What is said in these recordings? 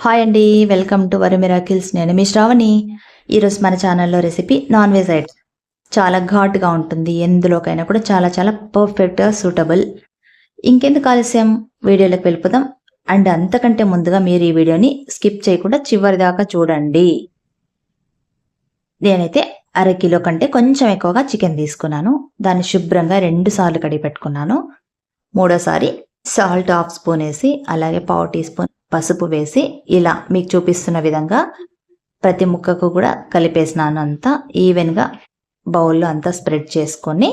Hi అండి, welcome to worry miracles. నేను మీ శ్రావణి. ఈరోజు మన ఛానల్లో రెసిపీ నాన్ వెజ్ ఐటమ్. చాలా ఘాటుగా ఉంటుంది, ఎందులోకైనా కూడా చాలా చాలా పర్ఫెక్ట్గా సూటబుల్. ఇంకెందుకు ఆలస్యం, వీడియోలోకి వెళ్ళిపోదాం. అండ్ అంతకంటే ముందుగా మీరు ఈ వీడియోని స్కిప్ చేయకుండా చివరి దాకా చూడండి. నేనైతే అరకిలో కంటే కొంచెం ఎక్కువగా చికెన్ తీసుకున్నాను. దాన్ని శుభ్రంగా 2 సార్లు కడిగి పెట్టుకున్నాను. మూడోసారి సాల్ట్ 1/2 స్పూన్ వేసి, అలాగే 1/4 టీ స్పూన్ పసుపు వేసి, ఇలా మీకు చూపిస్తున్న విధంగా ప్రతి ముక్కకు కూడా కలిపేసినాను. అంతా ఈవెన్గా బౌల్లో అంతా స్ప్రెడ్ చేసుకొని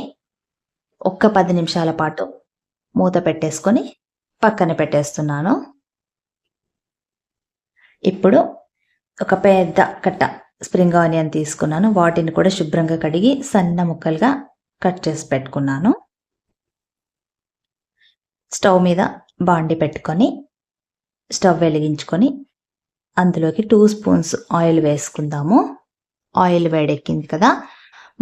ఒక్క 10 నిమిషాల పాటు మూత పెట్టేసుకొని పక్కన పెట్టేస్తున్నాను. ఇప్పుడు ఒక పెద్ద కట్ట స్ప్రింగ్ ఆనియన్ తీసుకున్నాను. వాటిని కూడా శుభ్రంగా కడిగి సన్న ముక్కలుగా కట్ చేసి పెట్టుకున్నాను. స్టవ్ మీద బాండి పెట్టుకొని స్టవ్ వెలిగించుకొని అందులోకి 2 స్పూన్స్ ఆయిల్ వేసుకుందాము. ఆయిల్ వేడెక్కింది కదా,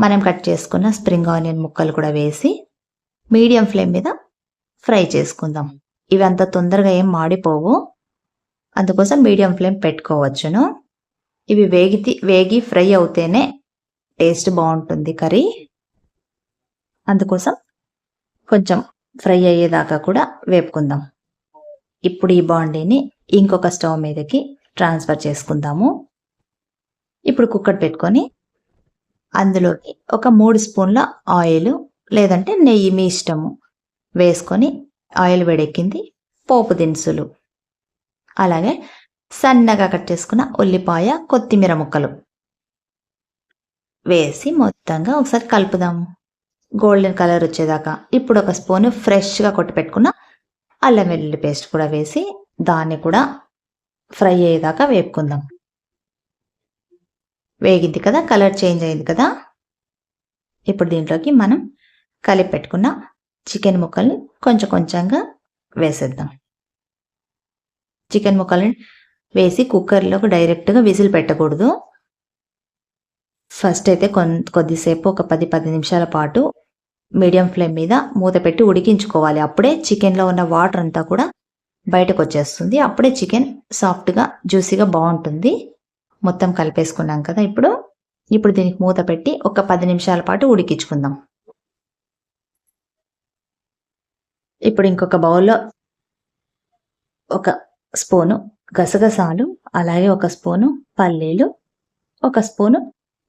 మనం కట్ చేసుకున్న స్ప్రింగ్ ఆనియన్ ముక్కలు కూడా వేసి మీడియం ఫ్లేమ్ మీద ఫ్రై చేసుకుందాం. ఇవి అంత తొందరగా ఏం మాడిపోవు, అందుకోసం మీడియం ఫ్లేమ్ పెట్టుకోవచ్చును. ఇవి వేగి ఫ్రై అవుతేనే టేస్ట్ బాగుంటుంది కర్రీ. అందుకోసం కొంచెం ఫ్రై అయ్యేదాకా కూడా వేపుకుందాం. ఇప్పుడు ఈ బాండీని ఇంకొక స్టవ్ మీదకి ట్రాన్స్ఫర్ చేసుకుందాము. ఇప్పుడు కుక్కర్ పెట్టుకొని అందులోకి ఒక 3 స్పూన్ల ఆయిల్ లేదంటే నెయ్యి మీ ఇష్టము వేసుకొని, ఆయిల్ వేడెక్కింది, పోపు దినుసులు, అలాగే సన్నగా కట్ చేసుకున్న ఉల్లిపాయ, కొత్తిమీర ముక్కలు వేసి మొత్తంగా ఒకసారి కలుపుదాము గోల్డెన్ కలర్ వచ్చేదాకా. ఇప్పుడు ఒక స్పూన్ ఫ్రెష్గా కొట్టి పెట్టుకున్న అల్లం వెల్లుల్లి పేస్ట్ కూడా వేసి దాన్ని కూడా ఫ్రై అయ్యేదాకా వేపుకుందాం. వేగింది కదా, కలర్ చేంజ్ అయింది కదా. ఇప్పుడు దీంట్లోకి మనం కలిపి పెట్టుకున్న చికెన్ ముక్కల్ని కొంచెం కొంచెంగా వేసేద్దాం. చికెన్ ముక్కల్ని వేసి కుక్కర్లోకి డైరెక్ట్గా విజిల్ పెట్టకూడదు. ఫస్ట్ అయితే కొద్దిసేపు ఒక 10 నిమిషాల పాటు మీడియం ఫ్లేమ్ మీద మూత పెట్టి ఉడికించుకోవాలి. అప్పుడే చికెన్లో ఉన్న వాటర్ అంతా కూడా బయటకు వచ్చేస్తుంది. అప్పుడే చికెన్ సాఫ్ట్గా జ్యూసీగా బాగుంటుంది. మొత్తం కలిపేసుకున్నాం కదా. ఇప్పుడు దీనికి మూత పెట్టి ఒక 10 నిమిషాల పాటు ఉడికించుకుందాం. ఇప్పుడు ఇంకొక బౌల్లో ఒక స్పూను గసగసాలు, అలాగే ఒక స్పూను పల్లీలు, ఒక స్పూను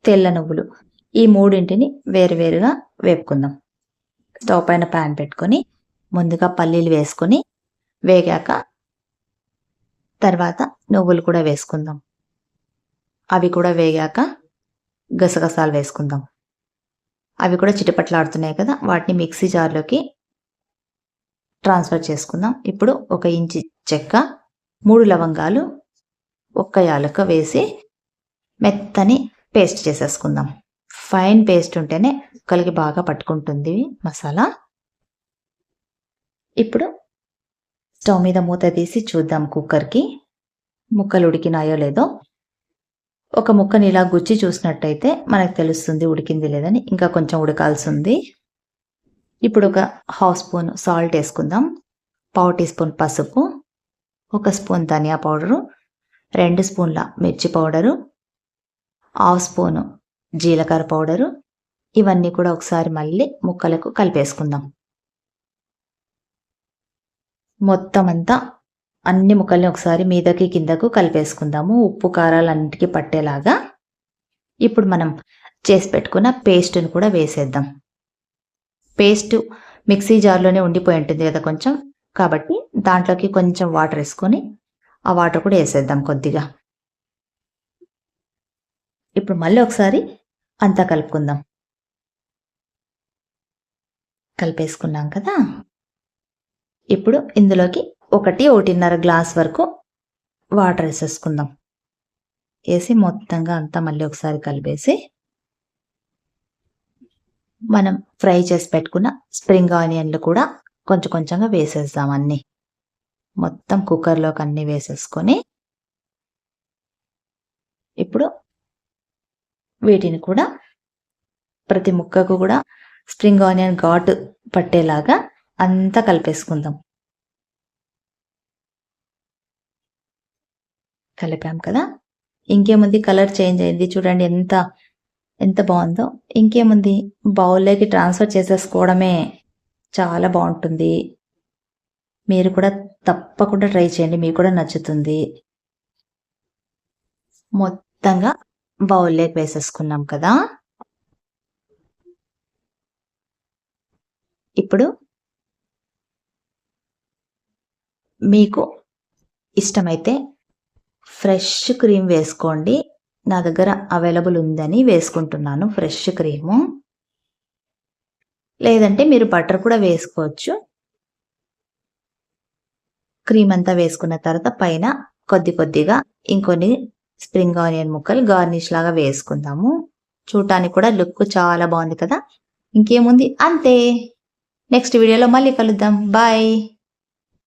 తెల్ల నువ్వులు, ఈ మూడింటిని వేరువేరుగా వేపుకుందాం. స్టవ్ పైన ప్యాన్ పెట్టుకొని ముందుగా పల్లీలు వేసుకొని వేగాక తర్వాత నువ్వులు కూడా వేసుకుందాం. అవి కూడా వేగాక గసగసాలు వేసుకుందాం. అవి కూడా చిటపట్లాడుతున్నాయి కదా, వాటిని మిక్సీ జార్లోకి ట్రాన్స్ఫర్ చేసుకుందాం. ఇప్పుడు 1 ఇంచు చెక్క, 3 లవంగాలు, 1 యాలక్క వేసి మెత్తని పేస్ట్ చేసేసుకుందాం. ఫైన్ పేస్ట్ ఉంటేనే ముక్కలకి బాగా పట్టుకుంటుంది మసాలా. ఇప్పుడు స్టవ్ మీద మూత తీసి చూద్దాం కుక్కర్కి ముక్కలు ఉడికినాయో లేదో. ఒక ముక్కని ఇలా గుచ్చి చూసినట్టయితే మనకు తెలుస్తుంది ఉడికింది లేదని. ఇంకా కొంచెం ఉడకాల్సి ఉంది. ఇప్పుడు ఒక 1/2 స్పూన్ సాల్ట్ వేసుకుందాం, 1/4 టీ స్పూన్ పసుపు, 1 స్పూన్ ధనియా పౌడరు, 2 స్పూన్ల మిర్చి పౌడరు, 1/2 స్పూను జీలకర్ర పౌడరు. ఇవన్నీ కూడా ఒకసారి మళ్ళీ ముక్కలకు కలిపేసుకుందాం. మొత్తం అంతా అన్ని ముక్కల్ని ఒకసారి మీదకి కిందకు కలిపేసుకుందాము, ఉప్పు కారాలు అన్నిటికీ పట్టేలాగా. ఇప్పుడు మనం చేసి పెట్టుకున్న పేస్ట్ని కూడా వేసేద్దాం. పేస్ట్ మిక్సీ జార్లోనే ఉండిపోయి ఉంటుంది కదా కొంచెం, కాబట్టి దాంట్లోకి కొంచెం వాటర్ వేసుకొని ఆ వాటర్ కూడా వేసేద్దాం కొద్దిగా. ఇప్పుడు మళ్ళీ ఒకసారి అంతా కలుపుకుందాం. కలిపేసుకున్నాం కదా. ఇప్పుడు ఇందులోకి 1-1.5 గ్లాస్ వరకు వాటర్ వేసేసుకుందాం. వేసి మొత్తంగా అంతా మళ్ళీ ఒకసారి కలిపేసి మనం ఫ్రై చేసి పెట్టుకున్న స్ప్రింగ్ ఆనియన్లు కూడా కొంచెం కొంచెంగా వేసేద్దాం. అన్నీ మొత్తం కుక్కర్లోకి అన్నీ వేసేసుకొని ఇప్పుడు వీటిని కూడా ప్రతి ముక్కకు కూడా స్ప్రింగ్ ఆనియన్ ఘాటు పట్టేలాగా అంతా కలిపేసుకుందాం. కలిపాం కదా. ఇంకేముంది, కలర్ చేంజ్ అయింది చూడండి ఎంత ఎంత బాగుందో. ఇంకేముంది, బౌల్లోకి ట్రాన్స్ఫర్ చేసేసుకోవడమే. చాలా బాగుంటుంది. మీరు కూడా తప్పకుండా ట్రై చేయండి, మీకు కూడా నచ్చుతుంది. మొత్తంగా బౌల్లోకి వేసేసుకున్నాం కదా. ఇప్పుడు మీకు ఇష్టమైతే ఫ్రెష్ క్రీమ్ వేసుకోండి. నా దగ్గర అవైలబుల్ ఉందని వేసుకుంటున్నాను ఫ్రెష్ క్రీము. లేదంటే మీరు బటర్ కూడా వేసుకోవచ్చు. క్రీమ్ అంతా వేసుకున్న తర్వాత పైన కొద్దిగా ఇంకొన్ని స్ప్రింగ్ ఆనియన్ ముక్కలు గార్నిష్ లాగా వేసుకుందాము. చూడటానికి కూడా లుక్ చాలా బాగుంది కదా. ఇంకేముంది, అంతే. నెక్స్ట్ వీడియోలో మళ్ళీ కలుద్దాం. బాయ్.